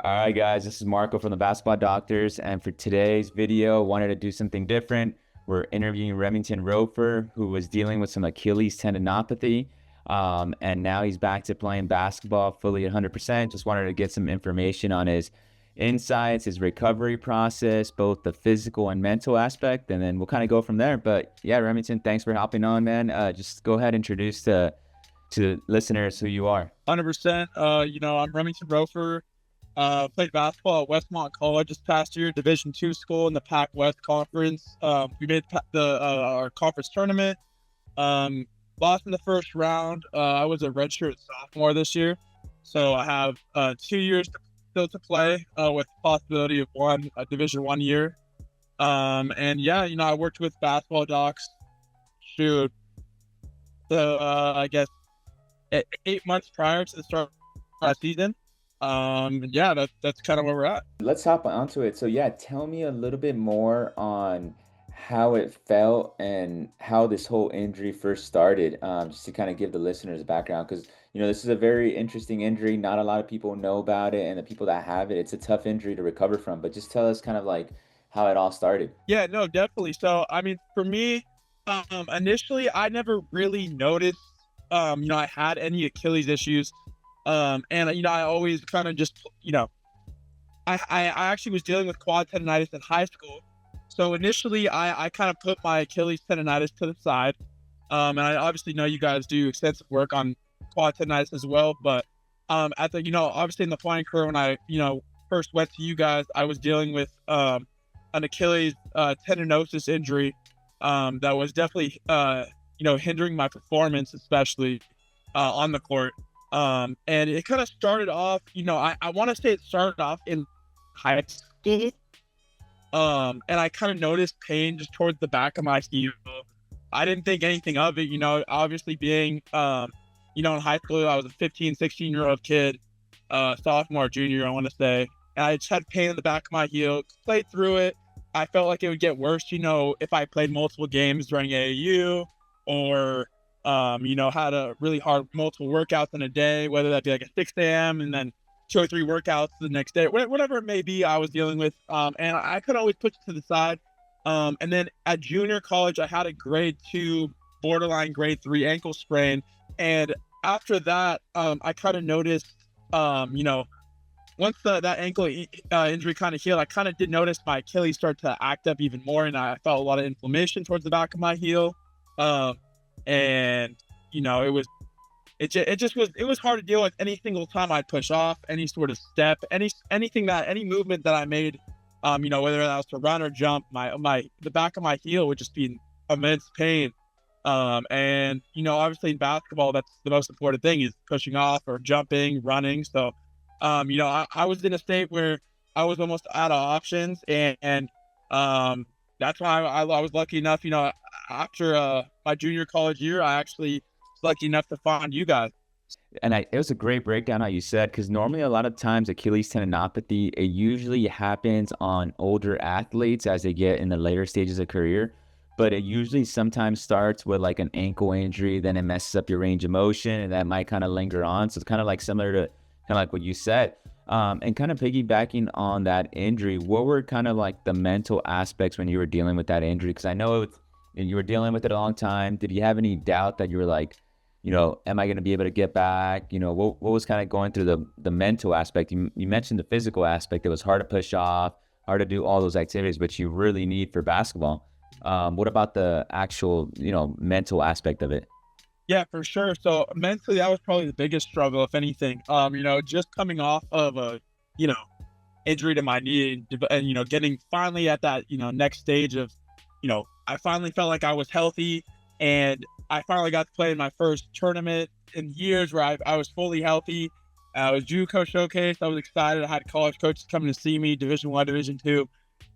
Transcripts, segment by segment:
All right, guys, this is Marco from the Basketball Doctors, and for today's video, wanted to do something different. We're interviewing Remington Rofer, who was dealing with some Achilles tendinopathy, and now he's back to playing basketball fully 100%. Just wanted to get some information on his insights, his recovery process, both the physical and mental aspect, and then we'll kind of go from there. But yeah, Remington, thanks for hopping on, man. Just go ahead and introduce to the listeners who you are. 100%. I'm Remington Rofer. Played basketball at Westmont College this past year, Division II school in the Pac-West Conference. We made our conference tournament. Lost in the first round. I was a redshirt sophomore this year, so I have 2 years still to play with the possibility of a Division I year. And yeah, I worked with basketball docs. Shoot, so I guess 8 months prior to the start of that season. Yeah, that's kind of where we're at. Let's hop onto it. So yeah, tell me a little bit more on how it felt and how this whole injury first started, just to kind of give the listeners a background, because this is a very interesting injury. Not a lot of people know about it, and the people that have it, it's a tough injury to recover from. But just tell us kind of like how it all started. Yeah, no, definitely. So, I mean, for me, initially, I never really noticed, I had any Achilles issues. And I always kind of just, I actually was dealing with quad tendonitis in high school. So initially, I kind of put my Achilles tendonitis to the side. And I obviously know you guys do extensive work on quad tendonitis as well. But at the, obviously in the flying career, when I, first went to you guys, I was dealing with an Achilles tendinosis injury that was definitely, hindering my performance, especially on the court. And it kind of started off, I want to say it started off in high school. And I kind of noticed pain just towards the back of my heel. I didn't think anything of it, obviously being, in high school, I was a 15, 16-year-old kid, sophomore, junior, I want to say. And I just had pain in the back of my heel, played through it. I felt like it would get worse, if I played multiple games during AAU or, had a really hard multiple workouts in a day, whether that be like a 6 a.m. and then 2 or 3 workouts the next day, whatever it may be, I was dealing with. And I could always push it to the side. And then at junior college, I had a grade 2, borderline grade 3 ankle sprain. And after that, I kind of noticed, once that ankle injury kind of healed, I kind of did notice my Achilles start to act up even more. And I felt a lot of inflammation towards the back of my heel. And it was hard to deal with any single time I'd push off, any sort of step, any movement that I made, whether that was to run or jump, the back of my heel would just be in immense pain. And obviously in basketball, that's the most important thing is pushing off or jumping, running. So, I was in a state where I was almost out of options, and that's why I was lucky enough, after my junior college year, I actually was lucky enough to find you guys. And it was a great breakdown how you said, because normally a lot of times Achilles tendinopathy, it usually happens on older athletes as they get in the later stages of career. But it usually sometimes starts with like an ankle injury, then it messes up your range of motion, and that might kind of linger on. So it's kind of like similar to kind of like what you said. And kind of piggybacking on that injury, what were kind of like the mental aspects when you were dealing with that injury? Because I know you were dealing with it a long time. Did you have any doubt that you were like, am I going to be able to get back? What was kind of going through the mental aspect? You mentioned the physical aspect. It was hard to push off, hard to do all those activities, which you really need for basketball. What about the actual, mental aspect of it? Yeah, for sure. So mentally, that was probably the biggest struggle, if anything. Just coming off of a, injury to my knee and getting finally at that, next stage of, I finally felt like I was healthy, and I finally got to play in my first tournament in years where I was fully healthy. I was JUCO showcase. I was excited. I had college coaches coming to see me, Division I, Division II.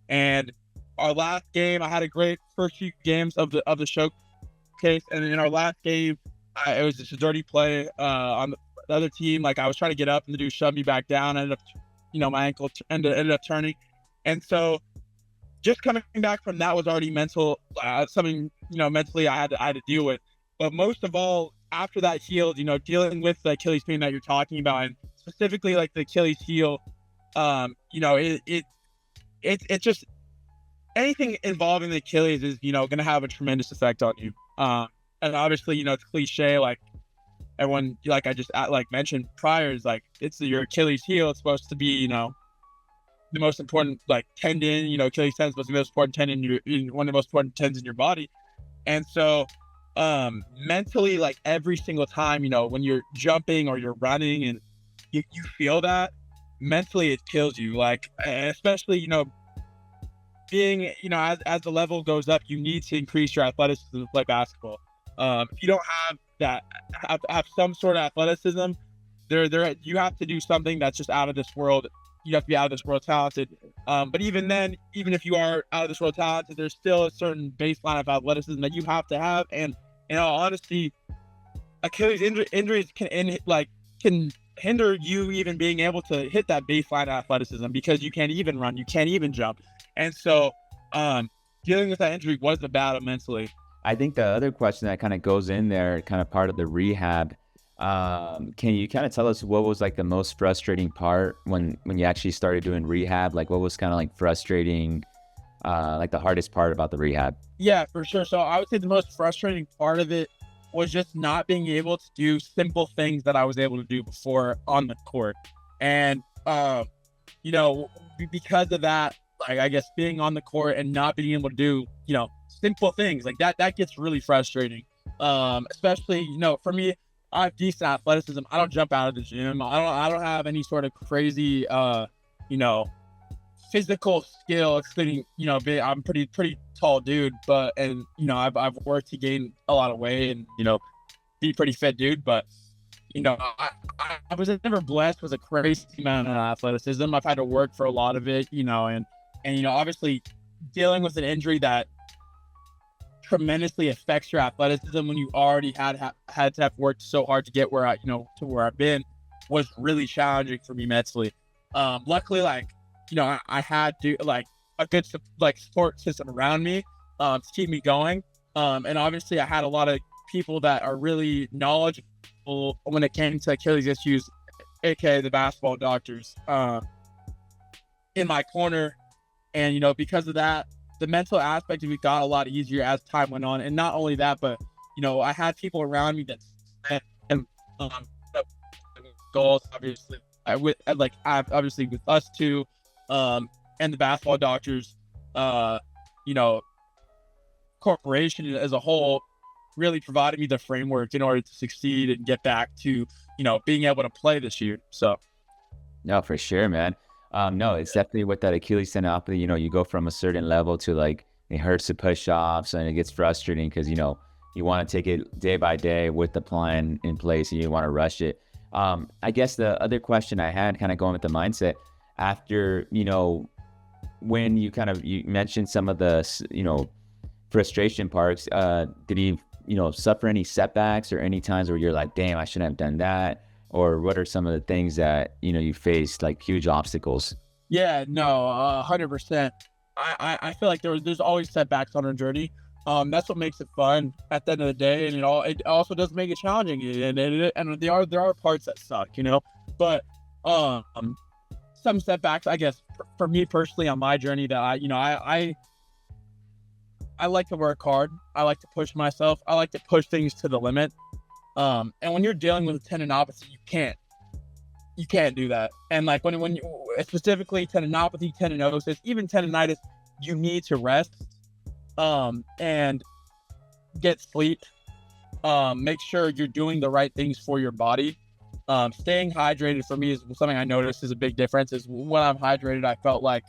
And our last game, I had a great first few games of the showcase. And in our last game, it was just a dirty play on the other team. Like I was trying to get up and the dude shoved me back down. I ended up, my ankle ended up turning. And so just coming back from that was already mental, something, mentally I had to deal with. But most of all, after that healed, dealing with the Achilles pain that you're talking about, and specifically like the Achilles heel, It just anything involving the Achilles is, going to have a tremendous effect on you. And obviously, it's cliche, like everyone, like I just like mentioned prior, is like it's your Achilles heel. It's supposed to be, the most important like tendon. Achilles tendon is supposed to be the most important tendon one of the most important tendons in your body. And so, mentally, like every single time, when you're jumping or you're running and you feel that mentally, it kills you. Like especially, being, as the level goes up, you need to increase your athleticism to play basketball. If you don't have that, have some sort of athleticism, you have to do something that's just out of this world. You have to be out of this world talented. But even then, even if you are out of this world talented, there's still a certain baseline of athleticism that you have to have. And in all honesty, Achilles injuries can hinder you even being able to hit that baseline athleticism because you can't even run, you can't even jump. And so, dealing with that injury was a battle mentally. I think the other question that kind of goes in there, kind of part of the rehab, can you kind of tell us what was like the most frustrating part when you actually started doing rehab? Like what was kind of like frustrating, like the hardest part about the rehab? Yeah, for sure. So I would say the most frustrating part of it was just not being able to do simple things that I was able to do before on the court. And, because of that, like I guess being on the court and not being able to do, simple things like that gets really frustrating. Especially, for me, I have decent athleticism. I don't jump out of the gym. I don't have any sort of crazy, you know, physical skill, excluding, I'm pretty tall dude, but, and, I've worked to gain a lot of weight and, be pretty fit dude, but, I was never blessed with a crazy amount of athleticism. I've had to work for a lot of it, and obviously dealing with an injury that tremendously affects your athleticism when you already had to have worked so hard to get to where I've been was really challenging for me mentally. Luckily, I had a good support system around me to keep me going. And obviously I had a lot of people that are really knowledgeable when it came to Achilles issues, aka the basketball doctors, in my corner. And, because of that, the mental aspect of it got a lot easier as time went on. And not only that, but, I had people around me that and goals, obviously, obviously with us two, and the basketball doctors, corporation as a whole really provided me the framework in order to succeed and get back to, being able to play this year. So. No, for sure, man. No, it's definitely with that Achilles tendinopathy, you go from a certain level to like, it hurts to push off. And it gets frustrating because, you want to take it day by day with the plan in place and you want to rush it. I guess the other question I had kind of going with the mindset after, when you mentioned some of the, frustration parts, did you, suffer any setbacks or any times where you're like, damn, I shouldn't have done that? Or what are some of the things that, you faced, like huge obstacles? Yeah, no, 100%. I feel like there's always setbacks on our journey. That's what makes it fun at the end of the day, and it also does make it challenging. And there are parts that suck, but some setbacks, I guess, for me personally on my journey that I like to work hard. I like to push myself. I like to push things to the limit. And when you're dealing with a tendinopathy, you can't do that. And like when you, specifically tendinopathy, tendinosis, even tendinitis, you need to rest, and get sleep. Make sure you're doing the right things for your body. Staying hydrated for me is something I noticed is a big difference. Is when I'm hydrated, I felt like,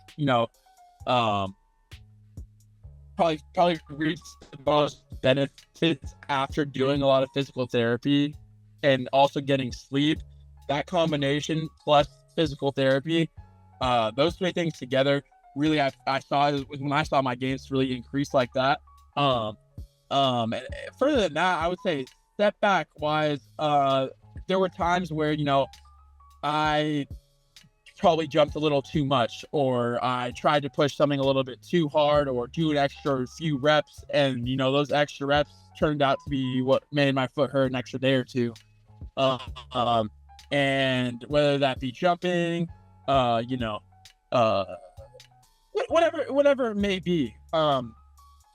probably reached the most benefits after doing a lot of physical therapy and also getting sleep. That combination plus physical therapy, those three things together, really, I saw when I saw my gains really increase like that. And further than that, I would say setback wise, there were times where I probably jumped a little too much, or I tried to push something a little bit too hard, or do an extra few reps, and those extra reps turned out to be what made my foot hurt an extra day or two. And whether that be jumping, you know, uh, whatever it may be.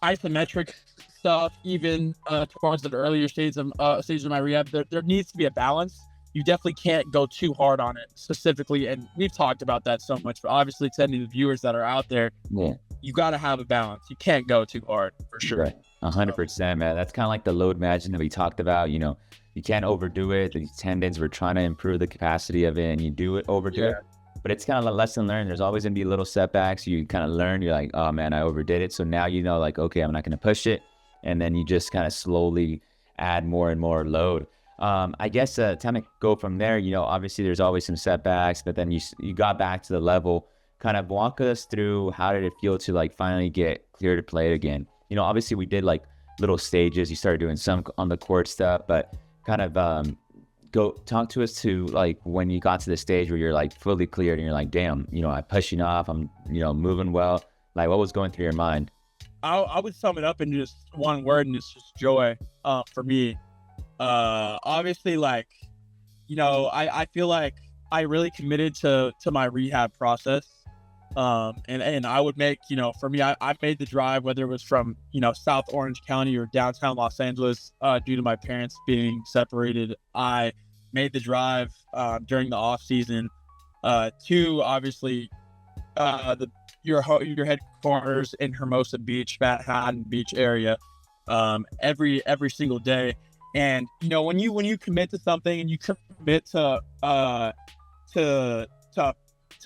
Isometric stuff, even towards the earlier stages of my rehab, there needs to be a balance. You definitely can't go too hard on it specifically, and we've talked about that so much. But obviously, to any of the viewers that are out there, Yeah. you got to have a balance. You can't go too hard for sure. Right. 100%, man. That's kind of like the load management that we talked about. You can't overdo it. These tendons, we're trying to improve the capacity of it, and you overdo it. Yeah, But it's kind of a lesson learned. There's always gonna be little setbacks. You kind of learn. You're like, oh man, I overdid it. So now like, okay, I'm not gonna push it, and then you just kind of slowly add more and more load. I guess time to go from there. Obviously there's always some setbacks, but then you got back to the level. Kind of walk us through how did it feel to like finally get clear to play it again. Obviously we did like little stages. You started doing some on the court stuff, but kind of go talk to us to like when you got to the stage where you're like fully cleared and you're like, damn, I'm pushing off, I'm moving well. Like, what was going through your mind? I would sum it up in just one word, and it's just joy. For me, obviously, like, I feel like I really committed to my rehab process. And I would make, for me, I made the drive, whether it was from, South Orange County or downtown Los Angeles, due to my parents being separated. I made the drive during the off season to obviously your headquarters in Hermosa Beach, Manhattan Beach area, every single day. And when you commit to something and you commit to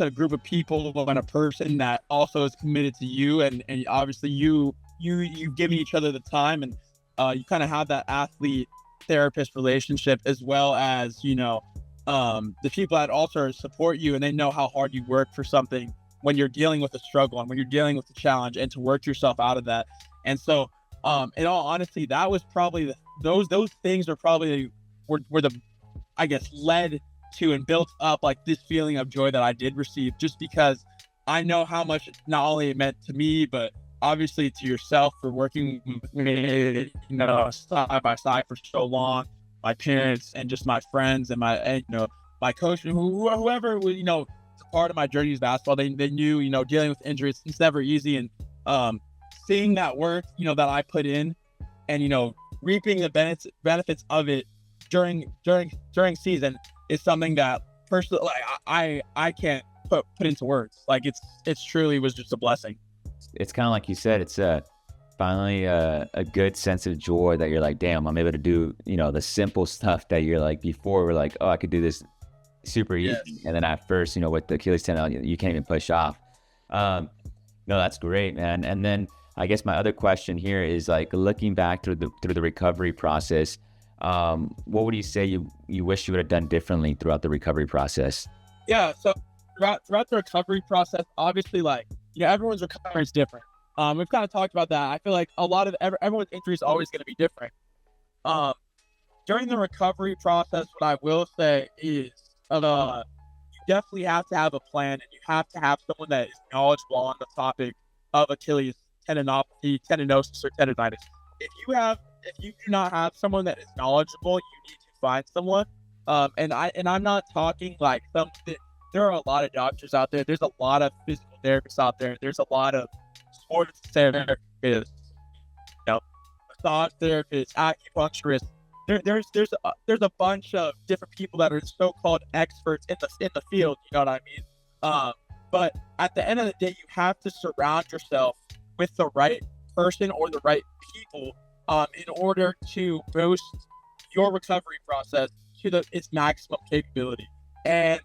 a group of people and a person that also is committed to you, and obviously you've given each other the time, and you kind of have that athlete therapist relationship, as well as the people that also support you, and they know how hard you work for something when you're dealing with a struggle and when you're dealing with a challenge, and to work yourself out of that. And so in all honesty, that was probably those things are probably were the, I guess, led to and built up like this feeling of joy that I did receive, just because I know how much not only it meant to me, but obviously to yourself for working with me, side by side for so long, my parents and just my friends and my coach and whoever was, part of my journey is basketball. They knew, dealing with injuries, it's never easy. And seeing that work, that I put in, and, reaping the benefits of it during season is something that personally, like, I can't put into words. Like, it's truly was just a blessing. It's kind of like you said, it's finally a good sense of joy that you're like, damn, I'm able to do, the simple stuff that you're like, before we're like, oh, I could do this super easy. Yes. And then at first, with the Achilles tendon, you can't even push off. No, that's great, man. And then I guess my other question here is like, looking back through the recovery process, what would you say you wish you would have done differently throughout the recovery process? Yeah. So throughout the recovery process, obviously, like, everyone's recovery is different. We've kind of talked about that. I feel like a lot of everyone's injury is always going to be different. During the recovery process, what I will say is, you definitely have to have a plan, and you have to have someone that is knowledgeable on the topic of Achilles tendinopathy, tendinosis, or tendonitis. If you do not have someone that is knowledgeable, you need to find someone. And I'm not talking like there are a lot of doctors out there. There's a lot of physical therapists out there. There's a lot of sports therapists, massage therapists, acupuncturists. There's a bunch of different people that are so-called experts in the field. You know what I mean? But at the end of the day, you have to surround yourself with the right person or the right people in order to boost your recovery process to its maximum capability. And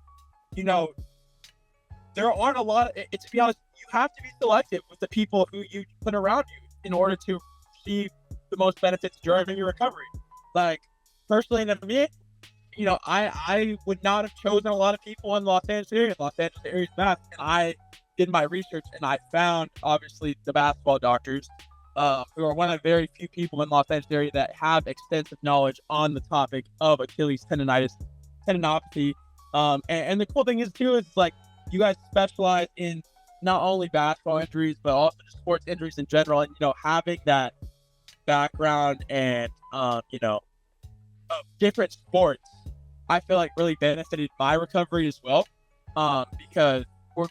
there aren't a lot. To be honest, you have to be selective with the people who you put around you in order to receive the most benefits during your recovery. Like, personally, for me, I would not have chosen a lot of people in Los Angeles area math. And I did my research, and I found, obviously, the basketball doctors, who are one of the very few people in Los Angeles area that have extensive knowledge on the topic of Achilles tendonitis, tendinopathy. And the cool thing is too, is like, you guys specialize in not only basketball injuries, but also sports injuries in general. And, having that background and, different sports, I feel like really benefited my recovery as well. because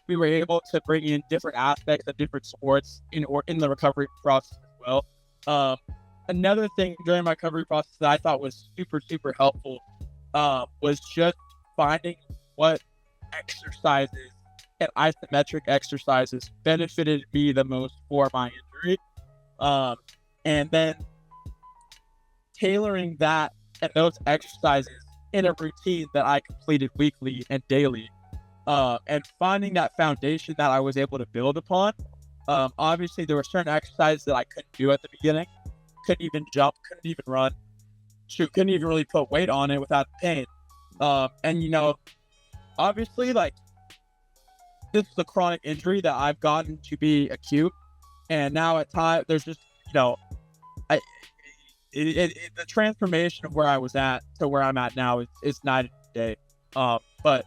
we were able to bring in different aspects of different sports in the recovery process as well. Um, Another thing during my recovery process that I thought was super, super helpful was just finding what exercises and isometric exercises benefited me the most for my injury. And then tailoring that and those exercises in a routine that I completed weekly and daily, and finding that foundation that I was able to build upon. Obviously, there were certain exercises that I couldn't do at the beginning, couldn't even jump, couldn't even run, couldn't even really put weight on it without pain. And obviously, like, this is a chronic injury that I've gotten to be acute, and now at times there's just I the transformation of where I was at to where I'm at now is night and day. But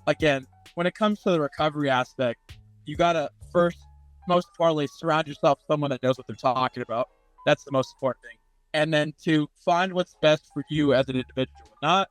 again, when it comes to the recovery aspect, you gotta first, most importantly, surround yourself with someone that knows what they're talking about. That's the most important thing. And then to find what's best for you as an individual, not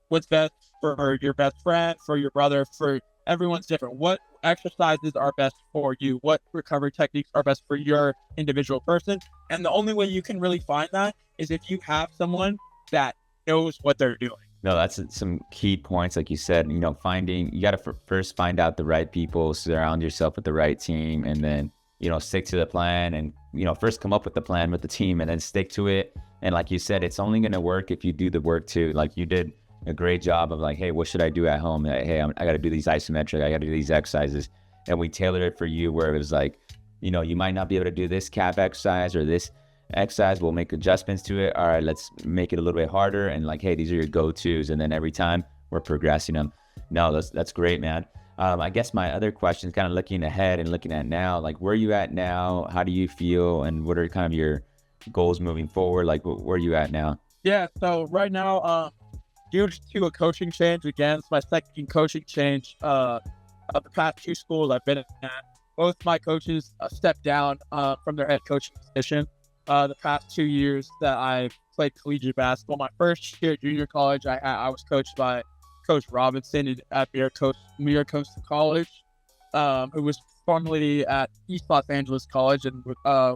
what's best for your best friend, for your brother, for everyone's different. What exercises are best for you? What recovery techniques are best for your individual person? And the only way you can really find that is if you have someone that knows what they're doing. No, that's some key points, like you said. You got to first find out the right people, surround yourself with the right team, and then stick to the plan. And first come up with the plan with the team, and then stick to it. And like you said, it's only going to work if you do the work too. Like you did a great job of like, hey, what should I do at home? Like, hey, I got to do these isometric, I got to do these exercises, and we tailored it for you where it was like, you might not be able to do this calf exercise or this exercise. We'll make adjustments to it. All right, let's make it a little bit harder. And like, hey, these are your go-tos. And then every time we're progressing them. No, that's great, man. I guess my other question is kind of looking ahead and looking at now, like where are you at now? How do you feel? And what are kind of your goals moving forward? Like where are you at now? Yeah, so right now, due to a coaching change, again, it's my second coaching change of the past two schools I've been at. Both my coaches stepped down from their head coaching position the past 2 years that I played collegiate basketball. My first year at junior college, I was coached by Coach Robinson at Miracosta College, who was formerly at East Los Angeles College and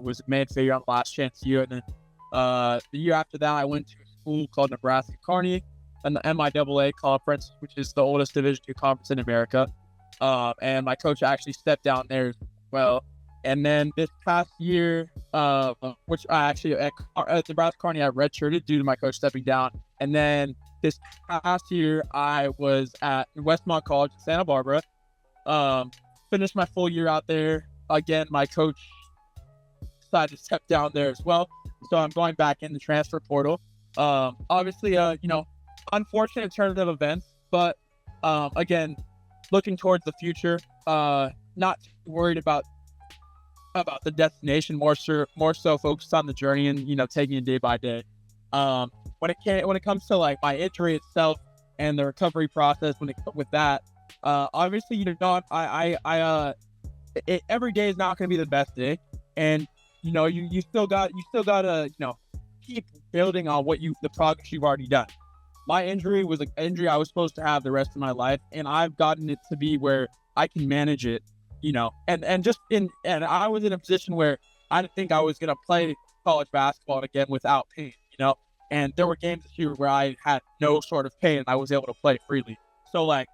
was a main figure on Last Chance U. And then the year after that, I went to a school called Nebraska Kearney in the MIAA conference, which is the oldest Division II conference in America. And my coach actually stepped down there as well. And then this past year, which I actually at Nebraska Kearney, I redshirted due to my coach stepping down. And then this past year, I was at Westmont College in Santa Barbara. Finished my full year out there. Again, my coach decided to step down there as well. So I'm going back in the transfer portal. Obviously, unfortunate turn of events, but again, looking towards the future, not too worried about the destination, more so focused on the journey and taking it day by day. When it comes to like my injury itself and the recovery process, with that, obviously every day is not going to be the best day, and you still gotta keep building on the progress you've already done. My injury was an injury I was supposed to have the rest of my life, and I've gotten it to be where I can manage it, and I was in a position where I didn't think I was gonna play college basketball again without pain, and there were games this year where I had no sort of pain and I was able to play freely. So like,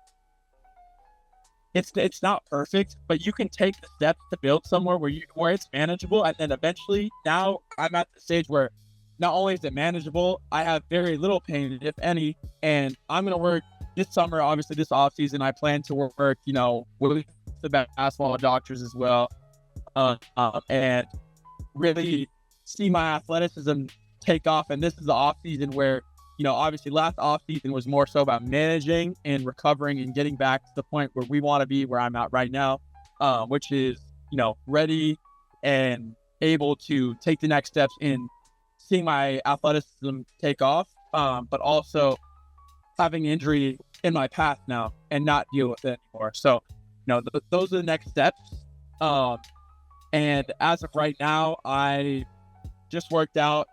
it's not perfect, but you can take the steps to build somewhere where it's manageable, and then eventually now I'm at the stage where not only is it manageable, I have very little pain, if any, and I'm going to work this summer, obviously this off season. I plan to work, with the basketball doctors as well, and really see my athleticism take off. And this is the off season where, obviously last off season was more so about managing and recovering and getting back to the point where we want to be, where I'm at right now, which is, ready and able to take the next steps in seeing my athleticism take off, but also having injury in my path now and not deal with it anymore. So, those are the next steps. And as of right now, I just worked out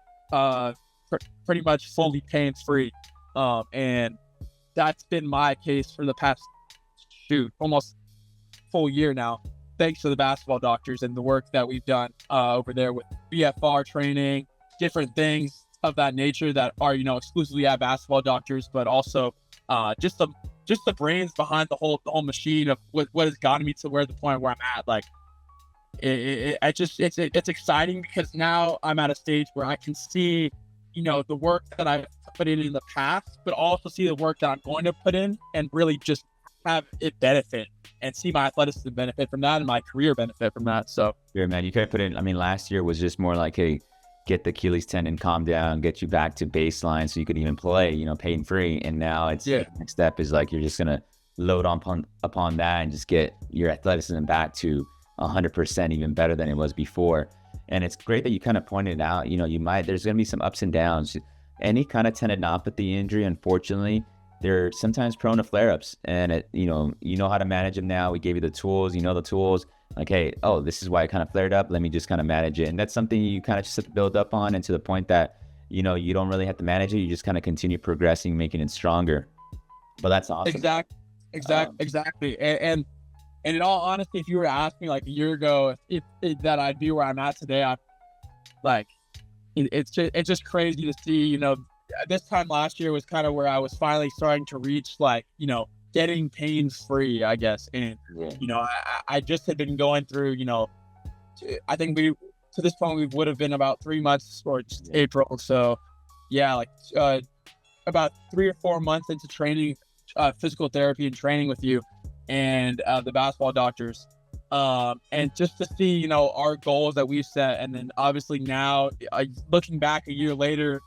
pretty much fully pain-free. And that's been my case for the past almost full year now, thanks to the basketball doctors and the work that we've done over there with BFR training, different things of that nature that are, exclusively at basketball doctors, but also just the brains behind the whole machine of what has gotten me to where the point where I'm at. Like, it's exciting because now I'm at a stage where I can see, the work that I've put in the past, but also see the work that I'm going to put in and really just have it benefit and see my athleticism benefit from that and my career benefit from that. So Yeah, man, you could put in, I mean, last year was just more like, hey, get the Achilles tendon, calm down, get you back to baseline so you could even play, pain free. And now it's the next step is like you're just gonna load upon that and just get your athleticism back to 100%, even better than it was before. And it's great that you kind of pointed out, there's gonna be some ups and downs. Any kind of tendinopathy injury, unfortunately, they're sometimes prone to flare-ups, and you know how to manage them now. We gave you the tools, the tools. Like, hey, oh, this is why it kind of flared up. Let me just kind of manage it. And that's something you kind of just have to build up on, and to the point that, you don't really have to manage it. You just kind of continue progressing, making it stronger. But that's awesome. Exactly. And in all honesty, if you were to ask me like a year ago if that I'd be where I'm at today, I'm like, it's just crazy to see, this time last year was kind of where I was finally starting to reach, like, getting pain free, I guess. And, I just had been going through, I think to this point, we would have been about 3 months or just April. So yeah, like, about 3 or 4 months into training, physical therapy and training with you and the basketball doctors. And just to see, our goals that we've set. And then obviously now, looking back a year later,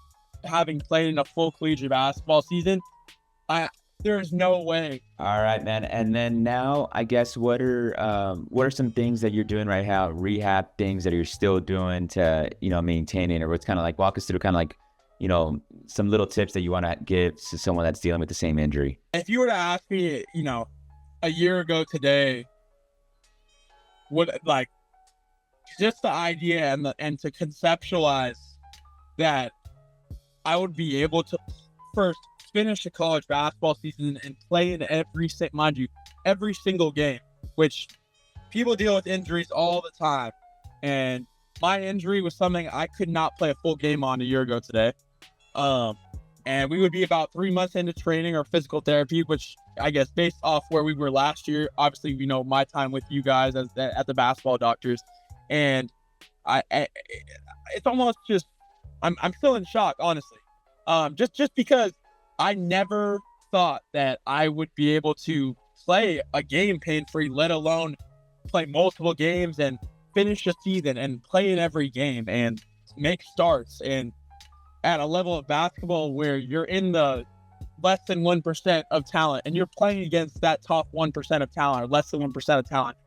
having played in a full collegiate basketball season, there's no way. All right, man. And then now, I guess, what are some things that you're doing right now, rehab things that you're still doing to, maintaining, or what's kind of like, walk us through kind of like, some little tips that you want to give to someone that's dealing with the same injury? If you were to ask me, a year ago today, what, like, just the idea and to conceptualize that I would be able to first finish a college basketball season and play in every single game, which people deal with injuries all the time. And my injury was something I could not play a full game on a year ago today. And we would be about 3 months into training or physical therapy, which I guess based off where we were last year, obviously, my time with you guys at the basketball doctors. And it's almost just, I'm still in shock, honestly. Just because I never thought that I would be able to play a game pain-free, let alone play multiple games and finish a season and play in every game and make starts and at a level of basketball where you're in the less than 1% of talent and you're playing against that top 1% of talent or less than 1% of talent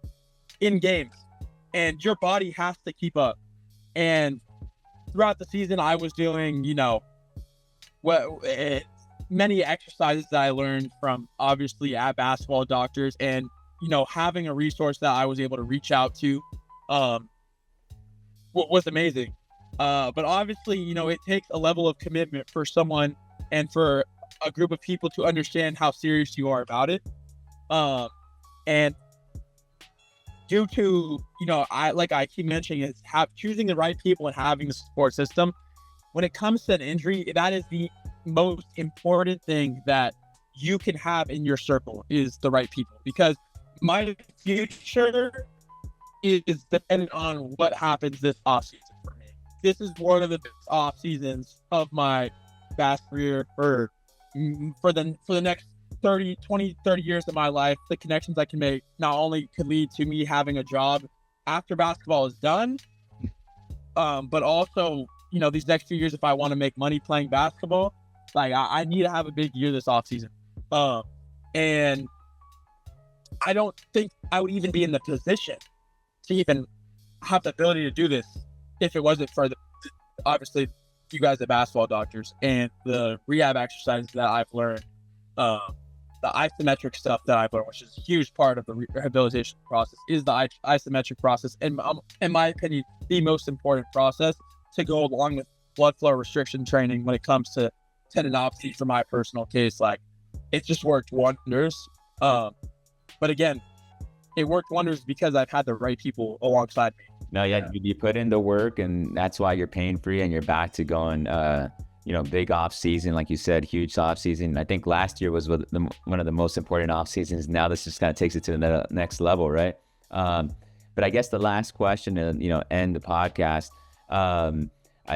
in games, and your body has to keep up. And throughout the season, I was doing, many exercises that I learned from obviously at basketball doctors, and, having a resource that I was able to reach out to, was amazing. But obviously, it takes a level of commitment for someone and for a group of people to understand how serious you are about it. And due to, I keep mentioning, is choosing the right people and having the support system. When it comes to an injury, that is the most important thing that you can have in your circle, is the right people, because my future is dependent on what happens this offseason for me. This is one of the best off seasons of my basketball career for the next 30 years of my life. The connections I can make not only could lead to me having a job after basketball is done, but also, these next few years, if I want to make money playing basketball, like, I need to have a big year this offseason. And I don't think I would even be in the position to even have the ability to do this if it wasn't for obviously you guys at basketball doctors and the rehab exercises that I've learned, the isometric stuff that I've learned, which is a huge part of the rehabilitation process, is the isometric process. And in my opinion, the most important process to go along with blood flow restriction training when it comes to tendinopathy. For my personal case, like, it just worked wonders. But again, it worked wonders because I've had the right people alongside me. No, yeah, you put in the work, and that's why you're pain free and you're back to going. Big off season, like you said, huge off season. I think last year was one of the most important off seasons. Now this just kind of takes it to the next level, right? But I guess the last question to end the podcast.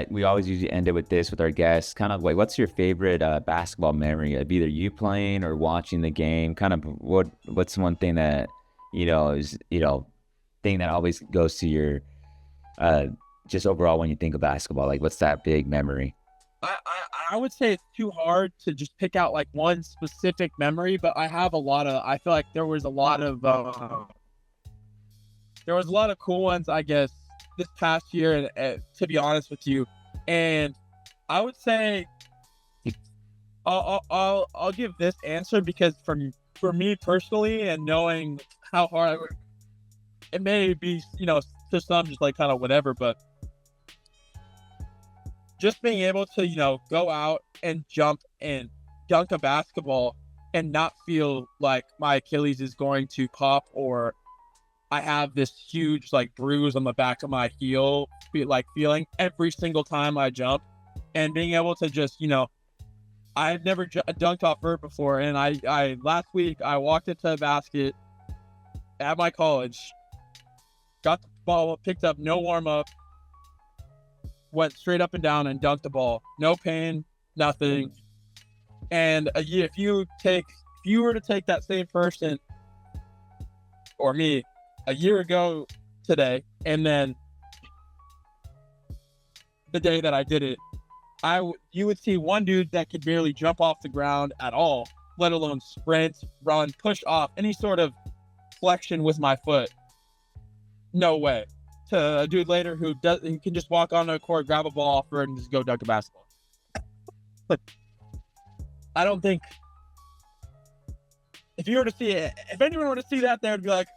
We always usually end it with this with our guests. Kind of like, what's your favorite basketball memory of either you playing or watching the game? Kind of what's one thing that is thing that always goes to your just overall when you think of basketball? Like, what's that big memory? I would say it's too hard to just pick out like one specific memory, but I feel like there was a lot of cool ones, I guess, this past year, and to be honest with you. And I would say I'll give this answer because for me personally, and knowing how hard it may be, to some just like kind of whatever, but just being able to, go out and jump and dunk a basketball and not feel like my Achilles is going to pop, or I have this huge like bruise on the back of my heel, feeling every single time I jump, and being able to just, I've never dunked off vert before. And I last week I walked into a basket at my college, got the ball, picked up, no warm up, went straight up and down and dunked the ball. No pain, nothing. And if you were to take that same person or me a year ago today, and then the day that I did it, you would see one dude that could barely jump off the ground at all, let alone sprint, run, push off, any sort of flexion with my foot. No way. To a dude later who can just walk on the court, grab a ball off her, and just go dunk a basketball. I don't think if anyone were to see that, they would be like,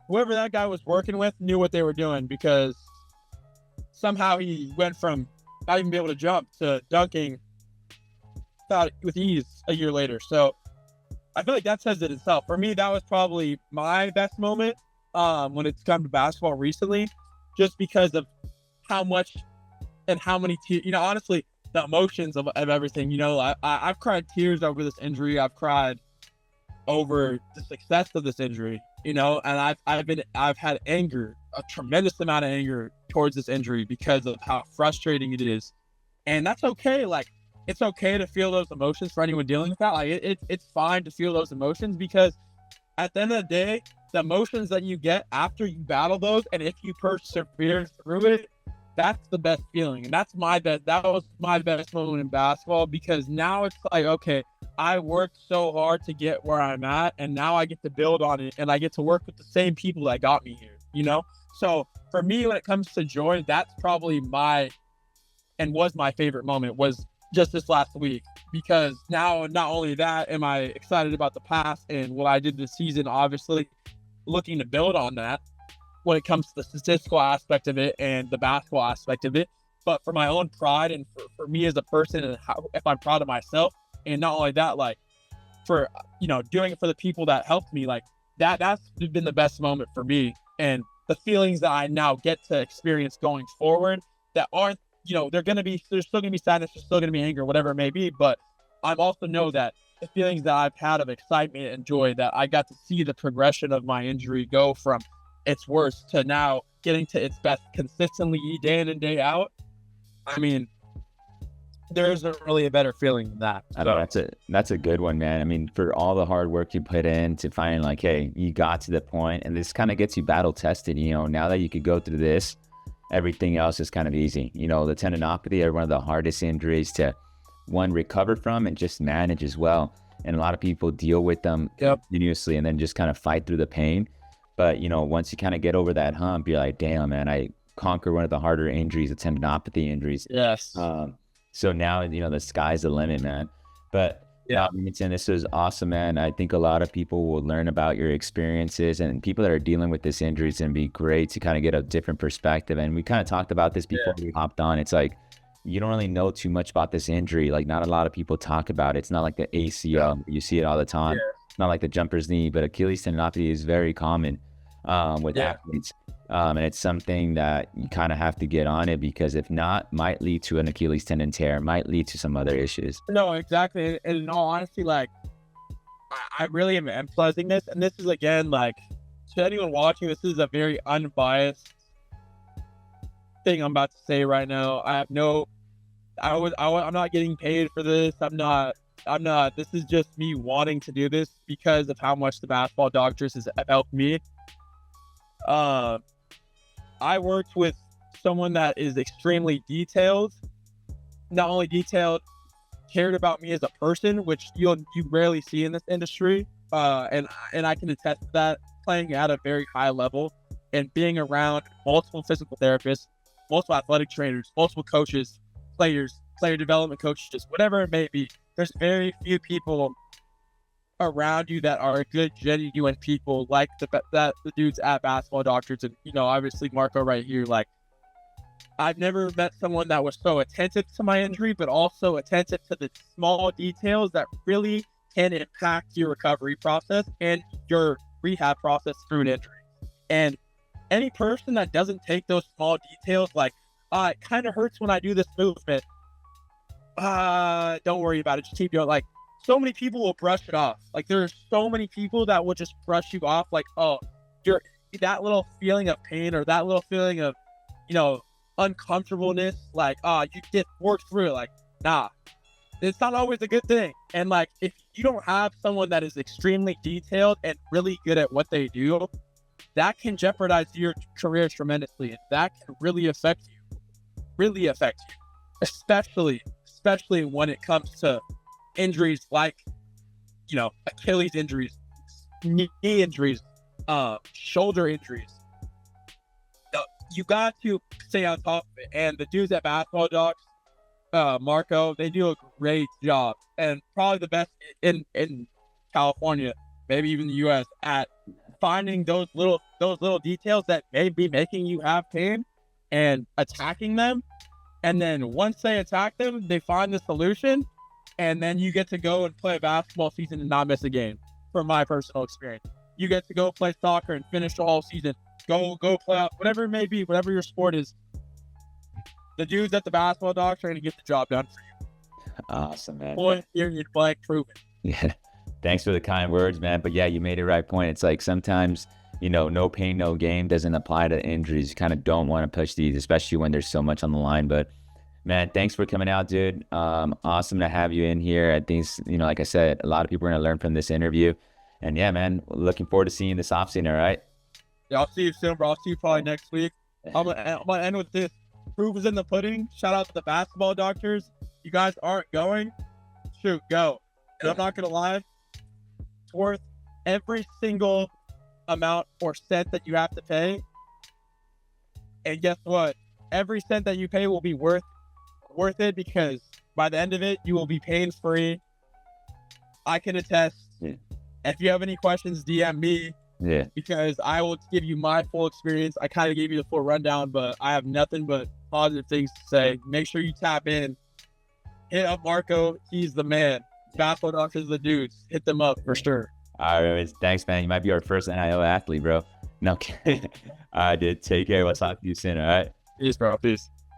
whoever that guy was working with knew what they were doing, because somehow he went from not even be able to jump to dunking with ease a year later. So I feel like that says it itself. For me, that was probably my best moment when it's come to basketball recently, just because of how much and how many honestly, the emotions of everything. I've cried tears over this injury. I've cried over the success of this injury, and I've had anger, a tremendous amount of anger towards this injury because of how frustrating it is. And that's okay. Like, it's okay to feel those emotions for anyone dealing with that. Like, it's fine to feel those emotions, because at the end of the day, the emotions that you get after you battle those, and if you persevere through it, that's the best feeling. And that was my best moment in basketball, because now it's like, okay, I worked so hard to get where I'm at, and now I get to build on it, and I get to work with the same people that got me here, So for me, when it comes to joy, that's probably was my favorite moment, was just this last week, because now not only that am I excited about the past and what I did this season, obviously looking to build on that when it comes to the statistical aspect of it and the basketball aspect of it, but for my own pride and for me as a person, and if I'm proud of myself. And not only that, like, for doing it for the people that helped me, like that's been the best moment for me. And the feelings that I now get to experience going forward, that aren't, there's still gonna be sadness, there's still gonna be anger, whatever it may be, but I also know that the feelings that I've had of excitement and joy, that I got to see the progression of my injury go from its worst to now getting to its best consistently day in and day out. I mean, there isn't really a better feeling than that. That's a good one, man. I mean, for all the hard work you put in to find, like, hey, you got to the point, and this kind of gets you battle tested. Now that you could go through this, everything else is kind of easy. The tendinopathy are one of the hardest injuries to recover from and just manage as well. And a lot of people deal with them continuously and then just kind of fight through the pain. But once you kind of get over that hump, you're like, damn, man, I conquered one of the harder injuries, the tendinopathy injuries. Yes. So now, the sky's the limit, man. But Remington, this was awesome, man. I think a lot of people will learn about your experiences, and people that are dealing with this injury, it's going to be great to kind of get a different perspective. And we kind of talked about this before we hopped on. It's like, you don't really know too much about this injury. Like, not a lot of people talk about it. It's not like the ACL. You see it all the time. not like the jumper's knee, but Achilles tendinopathy is very common with athletes. And it's something that you kind of have to get on it, because if not, might lead to an Achilles tendon tear, might lead to some other issues. No, exactly. And in all honesty, like, I really am emphasizing this, and this is, again, like, to anyone watching, this is a very unbiased thing I'm about to say right now. I'm not getting paid for this. I'm not. This is just me wanting to do this because of how much the basketball doctors has helped me. I worked with someone that is extremely detailed. Not only detailed, cared about me as a person, which you rarely see in this industry. And I can attest to that, playing at a very high level and being around multiple physical therapists, multiple athletic trainers, multiple coaches, player development coaches, whatever it may be. There's very few people around you that are good, genuine people like the dudes at Basketball Doctors, and obviously Marco right here. Like, I've never met someone that was so attentive to my injury, but also attentive to the small details that really can impact your recovery process and your rehab process through an injury. And any person that doesn't take those small details, like, it kind of hurts when I do this movement, don't worry about it, just keep doing. Like, so many people will brush it off. Like, there's so many people that will just brush you off, like, oh, you're that little feeling of pain or that little feeling of uncomfortableness, like, you get worked through it. Like, nah, it's not always a good thing. And, like, if you don't have someone that is extremely detailed and really good at what they do, that can jeopardize your career tremendously, and that can really affect you, especially when it comes to injuries like Achilles injuries, knee injuries, shoulder injuries. You got to stay on top of it. And the dudes at Basketball Docs, Marco, they do a great job, and probably the best in California, maybe even the US, at finding those little details that may be making you have pain and attacking them. And then once they attack them, they find the solution, and then you get to go and play a basketball season and not miss a game. From my personal experience, you get to go play soccer and finish the whole season. Go play out, whatever it may be, whatever your sport is. The dudes at the Basketball Docs are going to get the job done for you. Awesome, man. Point, period, blank, proven. Yeah. Thanks for the kind words, man. But yeah, you made it right point. It's like sometimes, no pain, no gain doesn't apply to injuries. You kind of don't want to push these, especially when there's so much on the line. But man, thanks for coming out, dude. Awesome to have you in here. I think, like I said, a lot of people are going to learn from this interview. And yeah, man, looking forward to seeing you this offseason, all right? Yeah, I'll see you soon, bro. I'll see you probably next week. I'm gonna end with this. Proof is in the pudding. Shout out to the Basketball Doctors. You guys aren't going? Shoot, go. And I'm not gonna lie. It's worth every single amount or cent that you have to pay. And guess what? Every cent that you pay will be worth it, because by the end of it, you will be pain free. I can attest. Yeah. If you have any questions, DM me. Yeah. Because I will give you my full experience. I kind of gave you the full rundown, but I have nothing but positive things to say. Make sure you tap in. Hit up Marco. He's the man. Basketball Doctors, the dudes. Hit them up for sure. All right. Thanks, man. You might be our first NIL athlete, bro. No kidding. All right, dude. Take care. We'll talk to you soon, all right? Peace, bro. Peace.